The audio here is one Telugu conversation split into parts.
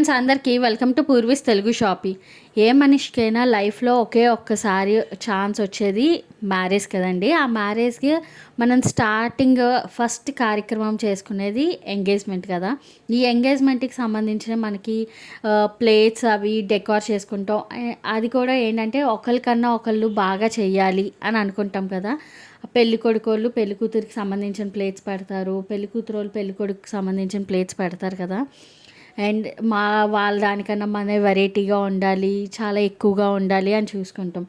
ఫ్రెండ్స్ అందరికీ వెల్కమ్ టు పూర్వీస్ తెలుగు షాపింగ్. ఏ మనిషికైనా లైఫ్లో ఒకే ఒక్కసారి ఛాన్స్ వచ్చేది మ్యారేజ్ కదండి. ఆ మ్యారేజ్కి మనం స్టార్టింగ్ ఫస్ట్ కార్యక్రమం చేసుకునేది ఎంగేజ్మెంట్ కదా. ఈ ఎంగేజ్మెంట్కి సంబంధించిన మనకి ప్లేట్స్ అవి డెకార్ చేసుకుంటాం. అది కూడా ఏంటంటే ఒకరికన్నా ఒకళ్ళు బాగా చెయ్యాలి అని అనుకుంటాం కదా. పెళ్లి కొడుకోళ్ళు పెళ్లి కూతురికి సంబంధించిన ప్లేట్స్ పెడతారు, పెళ్లి కూతురు వాళ్ళు పెళ్లి కొడుకుకి సంబంధించిన ప్లేట్స్ పెడతారు కదా. అండ్ వాళ్ళ దానికన్నా మన వెరైటీగా ఉండాలి, చాలా ఎక్కువగా ఉండాలి అని చూసుకుంటాం.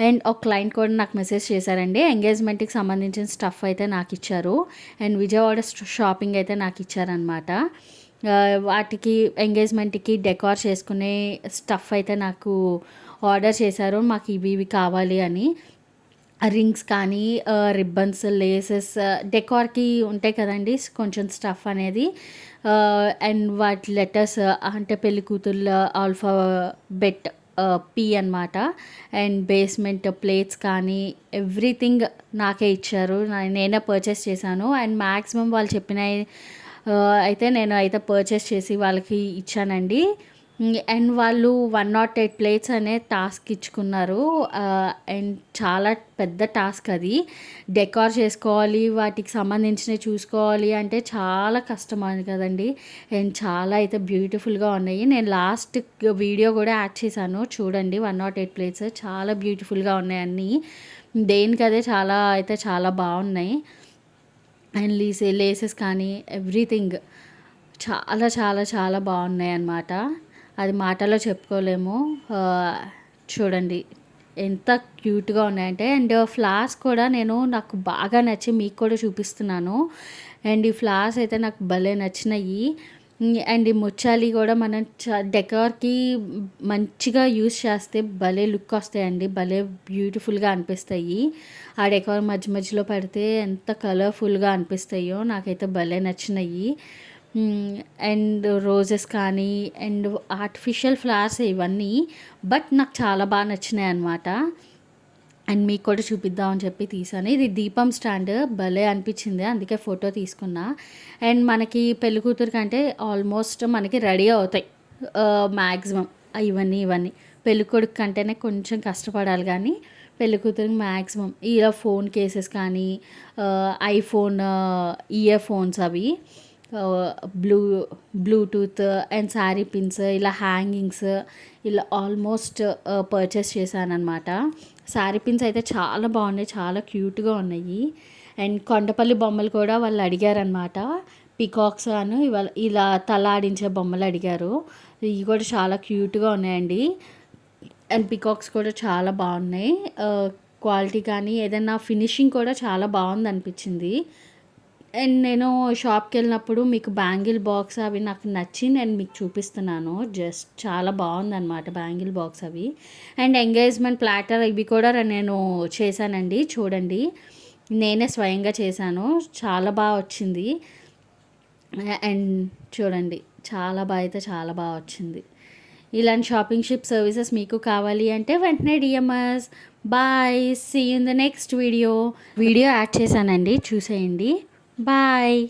అండ్ ఒక క్లయింట్ కూడా నాకు మెసేజ్ చేశారండి. ఎంగేజ్మెంట్కి సంబంధించిన స్టఫ్ అయితే నాకు ఇచ్చారు అండ్ విజయవాడ షాపింగ్ అయితే నాకు ఇచ్చారనమాట. వాటికి ఎంగేజ్మెంట్కి డెకార్ చేసుకునే స్టఫ్ అయితే నాకు ఆర్డర్ చేశారు, మాకు ఇవి కావాలి అని. రింగ్స్ కానీ రిబ్బన్స్, లేసెస్, డెకార్కి ఉంటాయి కదండి కొంచెం స్టఫ్ అనేది. అండ్ వాటి లెటర్స్ అంటే పెళ్లి కూతుర్ల ఆల్ఫాబెట్ పి అనమాట. అండ్ బేస్మెంట్ ప్లేట్స్ కానీ ఎవ్రీథింగ్ నాకే ఇచ్చారు, నేనే పర్చేస్ చేశాను. అండ్ మ్యాక్సిమం వాళ్ళు చెప్పిన అయితే నేను అయితే పర్చేస్ చేసి వాళ్ళకి ఇచ్చానండి. అండ్ వాళ్ళు 108 ప్లేట్స్ అనే టాస్క్ ఇచ్చుకున్నారు. అండ్ చాలా పెద్ద టాస్క్ అది. డెకార్ చేసుకోవాలి, వాటికి సంబంధించినవి చూసుకోవాలి అంటే చాలా కష్టం అని కదండి. అండ్ చాలా అయితే బ్యూటిఫుల్గా ఉన్నాయి. నేను లాస్ట్ వీడియో కూడా యాడ్ చేశాను, చూడండి. 108 ప్లేట్స్ చాలా బ్యూటిఫుల్గా ఉన్నాయి అన్నీ. దేనికదే చాలా బాగున్నాయి. అండ్ లేసెస్ కానీ ఎవ్రీథింగ్ చాలా చాలా చాలా బాగున్నాయి అన్నమాట. అది మాటలో చెప్పుకోలేము. చూడండి ఎంత క్యూట్గా ఉన్నాయంటే. అండ్ ఫ్లవర్స్ కూడా నాకు బాగా నచ్చి మీకు కూడా చూపిస్తున్నాను. అండ్ ఈ ఫ్లవర్స్ అయితే నాకు భలే నచ్చినాయి. అండ్ ఈ ముచ్చాలి కూడా మనం డెకార్కి మంచిగా యూస్ చేస్తే భలే లుక్ వస్తాయండి, భలే బ్యూటిఫుల్గా అనిపిస్తాయి. ఆ డెకార్ మధ్యలో పెడితే ఎంత కలర్ఫుల్గా అనిపిస్తాయో, నాకైతే భలే నచ్చినాయి. అండ్ రోజెస్ కానీ అండ్ ఆర్టిఫిషియల్ ఫ్లవర్స్ ఇవన్నీ, బట్ నాకు చాలా బాగా నచ్చినాయి అన్నమాట. అండ్ మీకు కూడా చూపిద్దామని చెప్పి తీసాను. ఇది దీపం స్టాండ్ భలే అనిపించింది, అందుకే ఫోటో తీసుకున్నా. అండ్ మనకి పెళ్లి కూతురు కంటే ఆల్మోస్ట్ మనకి రెడీ అవుతాయి మ్యాక్సిమం ఇవన్నీ. పెళ్లి కొడుకు కంటేనే కొంచెం కష్టపడాలి, కానీ పెళ్లి కూతురికి మ్యాక్సిమం ఇలా ఫోన్ కేసెస్ కానీ ఐఫోన్ ఇయర్ ఫోన్స్ అవి బ్లూటూత్ అండ్ శారీ పిన్స్, ఇలా హ్యాంగింగ్స్, ఇలా ఆల్మోస్ట్ పర్చేస్ చేశాను అనమాట. శారీ పిన్స్ అయితే చాలా బాగున్నాయి, చాలా క్యూట్గా ఉన్నాయి. అండ్ కొండపల్లి బొమ్మలు కూడా వాళ్ళు అడిగారనమాట. పికాక్స్ అని ఇలా తలాడించే బొమ్మలు అడిగారు. ఇవి కూడా చాలా క్యూట్గా ఉన్నాయండి. అండ్ పికాక్స్ కూడా చాలా బాగున్నాయి. క్వాలిటీ కానీ ఏదైనా ఫినిషింగ్ కూడా చాలా బాగుంది అనిపించింది. అండ్ నేను షాప్కి వెళ్ళినప్పుడు మీకు బ్యాంగిల్ బాక్స్ అవి నాకు నచ్చి నేను మీకు చూపిస్తున్నాను. జస్ట్ చాలా బాగుందన్నమాట బ్యాంగిల్ బాక్స్ అవి. అండ్ ఎంగేజ్మెంట్ ప్లాటర్ ఇవి కూడా నేను చేశానండి, చూడండి. నేనే స్వయంగా చేశాను, చాలా బాగా వచ్చింది. అండ్ చూడండి చాలా బాగా వచ్చింది. ఇలాంటి షాపింగ్ షిప్ సర్వీసెస్ మీకు కావాలి అంటే వెంటనే DMs. Bye, see in the next video add చేశానండి, చూసేయండి. Bye.